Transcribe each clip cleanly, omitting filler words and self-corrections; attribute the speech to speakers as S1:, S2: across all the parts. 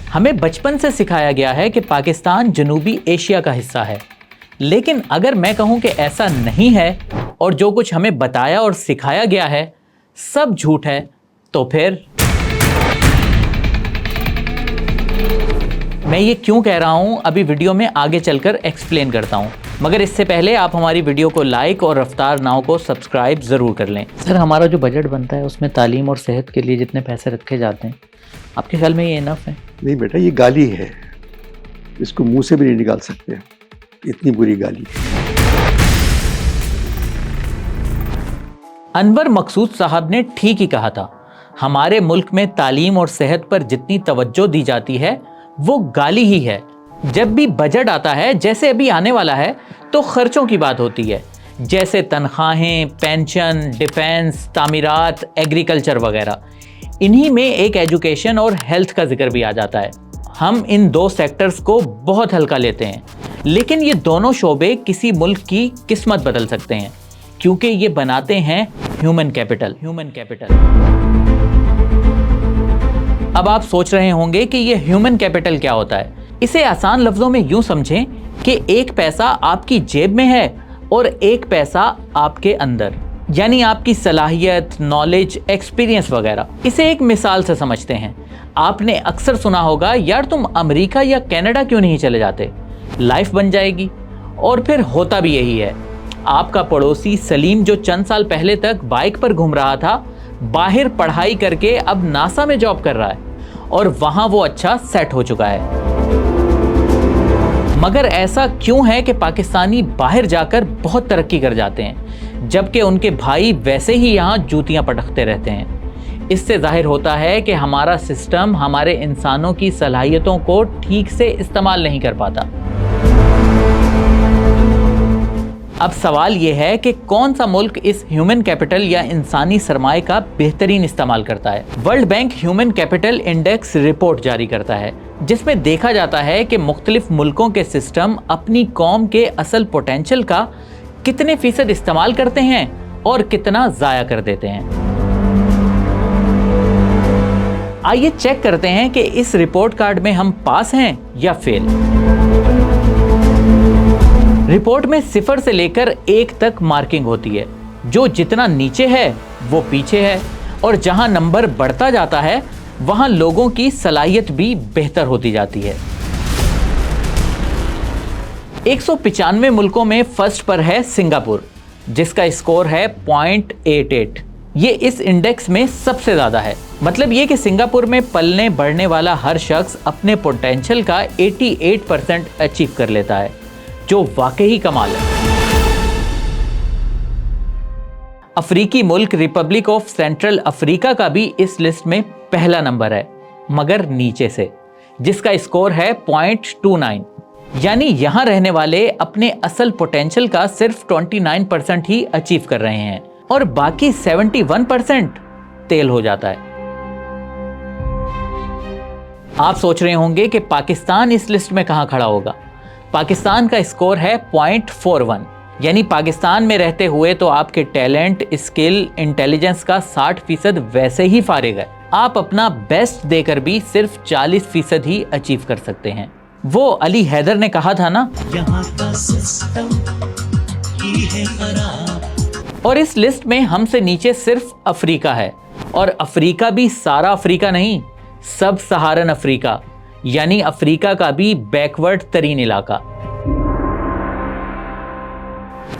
S1: हमें बचपन से सिखाया गया है कि पाकिस्तान जनूबी एशिया का हिस्सा है, लेकिन अगर मैं कहूं कि ऐसा नहीं है और जो कुछ हमें बताया और सिखाया गया है सब झूठ है, तो फिर मैं ये क्यों कह रहा हूं अभी वीडियो में आगे चलकर एक्सप्लेन करता हूं, मगर इससे पहले आप हमारी वीडियो को लाइक और रफ्तार नाउ को सब्सक्राइब ज़रूर कर लें। सर, हमारा जो बजट बनता है उसमें तालीम और सेहत के लिए जितने पैसे रखे जाते हैं, आपके ख्याल में ये इनफ है?
S2: नहीं बेटा, ये गाली है, इसको मुंह से भी नहीं निकाल सकते, इतनी बुरी गाली है।
S1: अनवर मकसूद साहब ने ठीक ही कहा था, हमारे मुल्क में तालीम और सेहत पर जितनी तवज्जो दी जाती है वो गाली ही है। जब भी बजट आता है, जैसे अभी आने वाला है, तो खर्चों की बात होती है, जैसे तनख्वाहें, पेंशन, डिफेंस, तामीरात, एग्रीकल्चर वगैरह। इन्हीं में एक एजुकेशन और हेल्थ का जिक्र भी आ जाता है। हम इन दो सेक्टर्स को बहुत हल्का लेते हैं, लेकिन ये दोनों शोबे किसी मुल्क की किस्मत बदल सकते हैं, क्योंकि ये बनाते हैं ह्यूमन कैपिटल। अब आप सोच रहे होंगे कि ये ह्यूमन कैपिटल क्या होता है। इसे आसान लफ्जों में यूं समझें कि एक पैसा आपकी जेब में है और एक पैसा आपके अंदर, यानी आपकी सलाहियत, नॉलेज, एक्सपीरियंस वगैरह। इसे एक मिसाल से समझते हैं। आपने अक्सर सुना होगा, यार तुम अमेरिका या कनाडा क्यों नहीं चले जाते, लाइफ बन जाएगी। और फिर होता भी यही है। आपका पड़ोसी सलीम, जो चंद साल पहले तक बाइक पर घूम रहा था, बाहर पढ़ाई करके अब नासा में जॉब कर रहा है और वहां वो अच्छा सेट हो चुका है। मगर ऐसा क्यों है कि पाकिस्तानी बाहर जाकर बहुत तरक्की कर जाते हैं, जबकि उनके भाई वैसे ही यहाँ जूतियां पटकते रहते हैं? इससे जाहिर होता है कि हमारा सिस्टम हमारे इंसानों की सलाहियतों को ठीक से इस्तेमाल नहीं कर पाता। अब सवाल यह है कि कौन सा मुल्क इस ह्यूमन कैपिटल या इंसानी सरमाए का बेहतरीन इस्तेमाल करता है। World bank human capital index report जारी करता है, जिसमें देखा जाता है कि मुख्तलिफ मुल्कों के सिस्टम अपनी कौम के असल पोटेंशियल का कितने फीसद इस्तेमाल करते हैं और कितना ज़ाया कर देते हैं। आइए चेक करते हैं कि इस रिपोर्ट कार्ड में हम पास हैं या फेल। रिपोर्ट में 0 से लेकर 1 तक मार्किंग होती है। जो जितना नीचे है वो पीछे है, और जहां नंबर बढ़ता जाता है वहां लोगों की सलाहियत भी बेहतर होती जाती है। 195 मुल्कों में फर्स्ट पर है सिंगापुर, जिसका स्कोर है 0.88। ये इस इंडेक्स में सबसे ज्यादा है। मतलब ये कि सिंगापुर में पलने बढ़ने वाला हर शख्स अपने पोटेंशियल का 88% अचीव कर लेता है, जो वाकई कमाल है। अफ्रीकी मुल्क रिपब्लिक ऑफ सेंट्रल अफ्रीका का भी इस लिस्ट में पहला नंबर है, मगर नीचे से, जिसका स्कोर है 0.29। यानी यहां रहने वाले अपने असल पोटेंशियल का सिर्फ 29% ही अचीव कर रहे हैं और बाकी 71% तेल हो जाता है। आप सोच रहे होंगे कि पाकिस्तान इस लिस्ट में कहां खड़ा होगा। पाकिस्तान का स्कोर है 0.41, यानी पाकिस्तान में रहते हुए तो आपके टैलेंट, स्किल, इंटेलिजेंस का 60% वैसे ही फारिग है। आप अपना बेस्ट देकर भी सिर्फ 40% ही अचीव कर सकते हैं। वो अली हैदर ने कहा था ना, यहाँ का सिस्टम ही है खराब। और इस लिस्ट में हमसे नीचे सिर्फ अफ्रीका है, और अफ्रीका भी सारा अफ्रीका नहीं, सब सहारन अफ्रीका, यानी अफ्रीका का भी बैकवर्ड तरीन इलाका।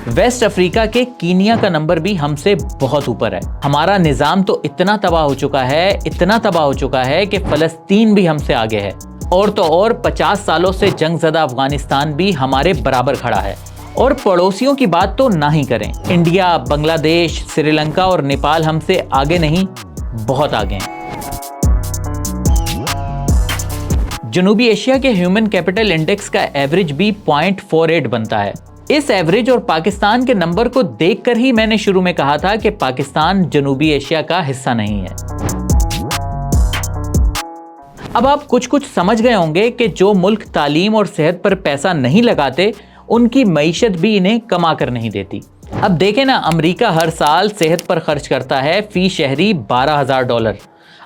S1: वेस्ट अफ्रीका के कीनिया का नंबर भी हमसे बहुत ऊपर है। हमारा निजाम तो इतना तबाह हो चुका है कि फलस्तीन भी हमसे आगे है। और तो और 50 सालों से जंगज़दा अफगानिस्तान भी हमारे बराबर खड़ा है। और पड़ोसियों की बात तो ना ही करें, इंडिया, बांग्लादेश, श्रीलंका और नेपाल हमसे आगे नहीं, बहुत आगे हैं। जनूबी एशिया के ह्यूमन कैपिटल इंडेक्स का एवरेज भी 0.48 बनता है। इस एवरेज और पाकिस्तान के नंबर को देखकर ही मैंने शुरू में कहा था कि पाकिस्तान जनूबी एशिया का हिस्सा नहीं है। अब आप कुछ समझ गए होंगे कि जो मुल्क तालीम और सेहत पर पैसा नहीं लगाते, उनकी मईशत भी इन्हें कमा कर नहीं देती। अब देखें ना, अमेरिका हर साल सेहत पर खर्च करता है फी शहरी $12,000।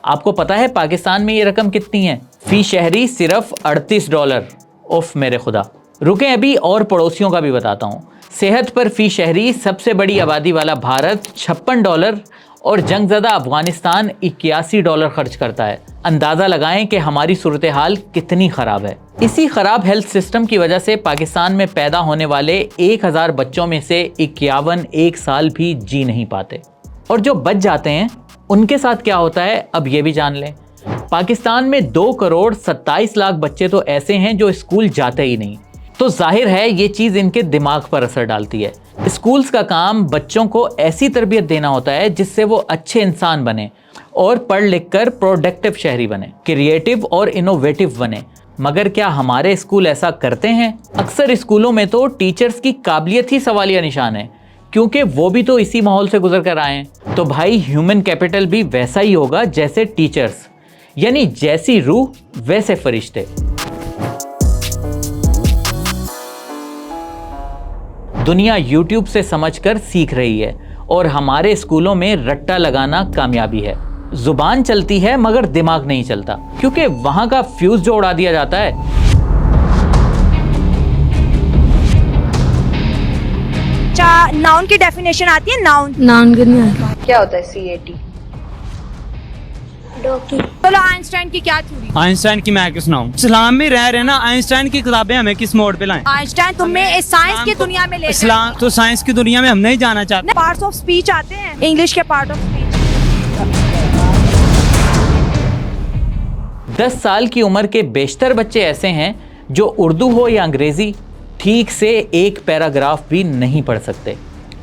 S1: आपको पता है पाकिस्तान में ये रकम कितनी है? फी शहरी सिर्फ $38। उफ मेरे खुदा। रुके अभी और पड़ोसियों का भी बताता हूँ। सेहत पर फी शहरी सबसे बड़ी आबादी वाला भारत $56 और जंगज़दा अफगानिस्तान $81 खर्च करता है। अंदाज़ा लगाएं कि हमारी सूरत हाल कितनी ख़राब है। इसी ख़राब हेल्थ सिस्टम की वजह से पाकिस्तान में पैदा होने वाले 1000 बच्चों में से 51 एक साल भी जी नहीं पाते, और जो बच जाते हैं उनके साथ क्या होता है अब ये भी जान लें। पाकिस्तान में 2,27,00,000 बच्चे तो ऐसे हैं जो स्कूल जाते ही नहीं, तो जाहिर है ये चीज़ इनके दिमाग पर असर डालती है। स्कूल्स का काम बच्चों को ऐसी तरबियत देना होता है जिससे वो अच्छे इंसान बने और पढ़ लिख कर प्रोडक्टिव शहरी बने, क्रिएटिव और इनोवेटिव बने। मगर क्या हमारे स्कूल ऐसा करते हैं? अक्सर स्कूलों में तो टीचर्स की काबिलियत ही सवालिया निशान है, क्योंकि वो भी तो इसी माहौल से गुजर कर आए हैं। तो भाई ह्यूमन कैपिटल भी वैसा ही होगा जैसे टीचर्स, यानी जैसी रूह वैसे फरिश्ते। दुनिया YouTube से समझकर सीख रही है और हमारे स्कूलों में रट्टा लगाना कामयाबी है। जुबान चलती है मगर दिमाग नहीं चलता, क्योंकि वहां का फ्यूज जो उड़ा दिया जाता है।
S3: नाउन की डेफिनेशन आती है?
S4: नाउन की नहीं आती।
S3: क्या होता है CAT? डॉकी। चलो आइंस्टाइन की क्या थ्योरी?
S5: आइंस्टाइन की मैं क्या सुनाऊं? इस्लाम में रह रहे ना, आइंस्टाइन की किताबें हमें किस मोड़ पे लाएं?
S3: आइंस्टाइन तुम्हें इस साइंस की दुनिया में ले
S5: इस्लाम तो साइंस की दुनिया में हम नहीं जाना चाहते।
S3: पार्ट्स ऑफ स्पीच आते हैं इंग्लिश के पार्ट ऑफ स्पीच।
S1: 10 साल की उम्र के बेशतर बच्चे ऐसे हैं जो उर्दू हो या अंग्रेजी ठीक से एक पैराग्राफ भी नहीं पढ़ सकते,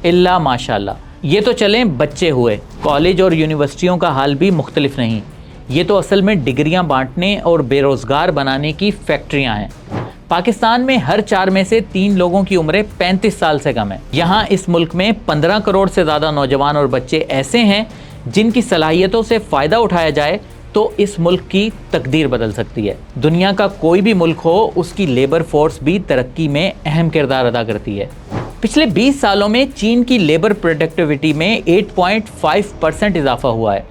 S1: इल्ला माशाल्लाह। ये तो चलें बच्चे हुए, कॉलेज और यूनिवर्सिटियों का हाल भी मुख्तलिफ नहीं। ये तो असल में डिग्रियां बांटने और बेरोज़गार बनाने की फैक्ट्रियां हैं। पाकिस्तान में हर 4 में से 3 लोगों की उम्र 35 साल से कम है। यहाँ इस मुल्क में 15 करोड़ से ज़्यादा नौजवान और बच्चे ऐसे हैं जिनकी सलाहियतों से फ़ायदा उठाया जाए तो इस मुल्क की तकदीर बदल सकती है। दुनिया का कोई भी मुल्क हो, उसकी लेबर फोर्स भी तरक्की में अहम किरदार अदा करती है। पिछले 20 सालों में चीन की लेबर प्रोडक्टिविटी में 8.5% इजाफा हुआ है।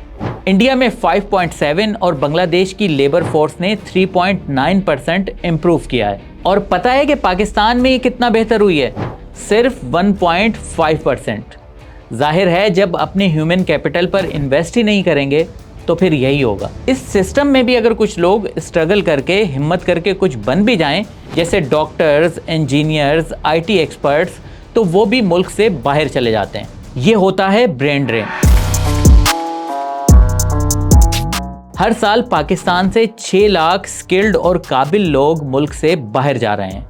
S1: इंडिया में 5.7 और बांग्लादेश की लेबर फोर्स ने 3.9% इम्प्रूव किया है। और पता है कि पाकिस्तान में ये कितना बेहतर हुई है? सिर्फ 1.5%। जाहिर है जब अपने ह्यूमन कैपिटल पर इन्वेस्ट ही नहीं करेंगे तो फिर यही होगा। इस सिस्टम में भी अगर कुछ लोग स्ट्रगल करके हिम्मत करके कुछ बन भी जाएं, जैसे डॉक्टर्स, इंजीनियर्स, IT एक्सपर्ट्स, तो वो भी मुल्क से बाहर चले जाते हैं। ये होता है ब्रेन ड्रेन। हर साल पाकिस्तान से 6 लाख स्किल्ड और काबिल लोग मुल्क से बाहर जा रहे हैं,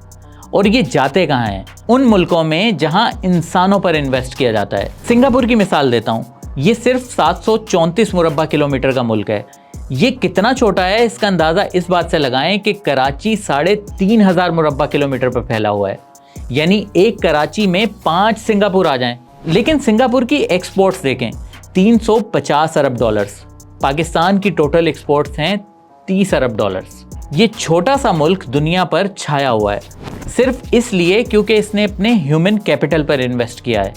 S1: और ये जाते कहाँ हैं? उन मुल्कों में जहां इंसानों पर इन्वेस्ट किया जाता है। सिंगापुर की मिसाल देता हूँ। ये सिर्फ 734 मुरब्बा किलोमीटर का मुल्क है। ये कितना छोटा है इसका अंदाज़ा इस बात से लगाएं कि कराची 3,500 मुरब्बा किलोमीटर पर फैला हुआ है, यानी एक कराची में 5 सिंगापुर आ जाएं। लेकिन सिंगापुर की एक्सपोर्ट्स देखें, $350 अरब। पाकिस्तान की टोटल एक्सपोर्ट्स हैं $30 अरब। ये छोटा सा मुल्क दुनिया पर छाया हुआ है सिर्फ इसलिए क्योंकि इसने अपने ह्यूमन कैपिटल पर इन्वेस्ट किया है,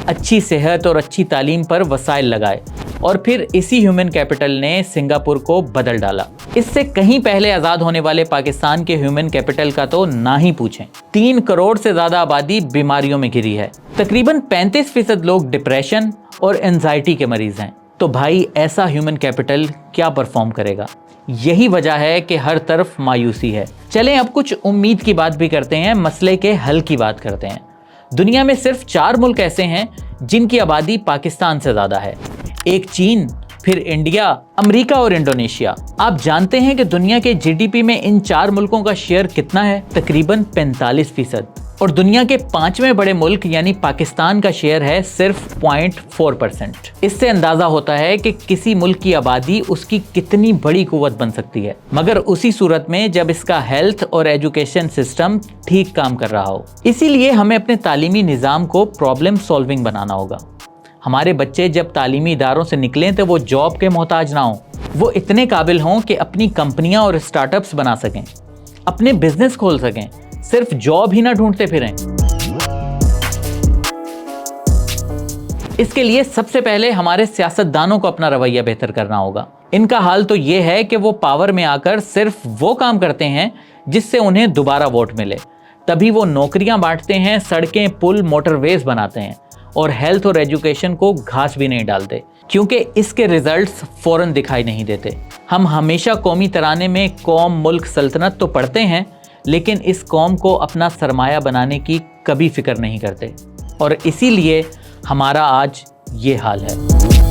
S1: अच्छी सेहत और अच्छी तालीम पर वसाइल लगाए, और फिर इसी ह्यूमन कैपिटल ने सिंगापुर को बदल डाला। इससे कहीं पहले आज़ाद होने वाले पाकिस्तान के ह्यूमन कैपिटल का तो ना ही पूछें। 3 करोड़ से ज़्यादा आबादी बीमारियों में घिरी है। तकरीबन 35% लोग डिप्रेशन और एंजाइटी के मरीज़ हैं। तो भाई ऐसा ह्यूमन कैपिटल क्या परफॉर्म करेगा? यही वजह है कि हर तरफ मायूसी है। चलें अब कुछ उम्मीद की बात भी करते हैं, मसले के हल की बात करते हैं। दुनिया में सिर्फ 4 मुल्क ऐसे हैं जिनकी आबादी पाकिस्तान से ज़्यादा है। एक चीन, फिर इंडिया, अमेरिका और इंडोनेशिया। आप जानते हैं कि दुनिया के GDP में इन 4 मुल्कों का शेयर कितना है? तकरीबन 45%। और दुनिया के 5वें बड़े मुल्क यानी पाकिस्तान का शेयर है सिर्फ 0.4%। इससे अंदाज़ा होता है कि किसी मुल्क की आबादी उसकी कितनी बड़ी कुव्वत बन सकती है, मगर उसी सूरत में जब इसका हेल्थ और एजुकेशन सिस्टम ठीक काम कर रहा हो। इसीलिए हमें अपने तालीमी निज़ाम को प्रॉब्लम सॉल्विंग बनाना होगा। हमारे बच्चे जब तालीमी इदारों से निकलें तो वो जॉब के मोहताज ना हों, वो इतने काबिल हों कि अपनी कंपनियां और स्टार्टअप्स बना सकें, अपने बिजनेस खोल सकें, सिर्फ जॉब ही ना ढूंढते फिरें। इसके लिए सबसे पहले हमारे सियासतदानों को अपना रवैया बेहतर करना होगा। इनका हाल तो ये है कि वो पावर में आकर सिर्फ वो काम करते हैं जिससे उन्हें दोबारा वोट मिले। तभी वो नौकरियां बांटते हैं, सड़कें, पुल, मोटरवेज बनाते हैं और हेल्थ और एजुकेशन को घास भी नहीं डालते, क्योंकि इसके रिजल्ट्स फौरन दिखाई नहीं देते। हम हमेशा कौमी तराने में कौम, मुल्क, सल्तनत तो पढ़ते हैं, लेकिन इस कौम को अपना सरमाया बनाने की कभी फिक्र नहीं करते और इसीलिए हमारा आज ये हाल है।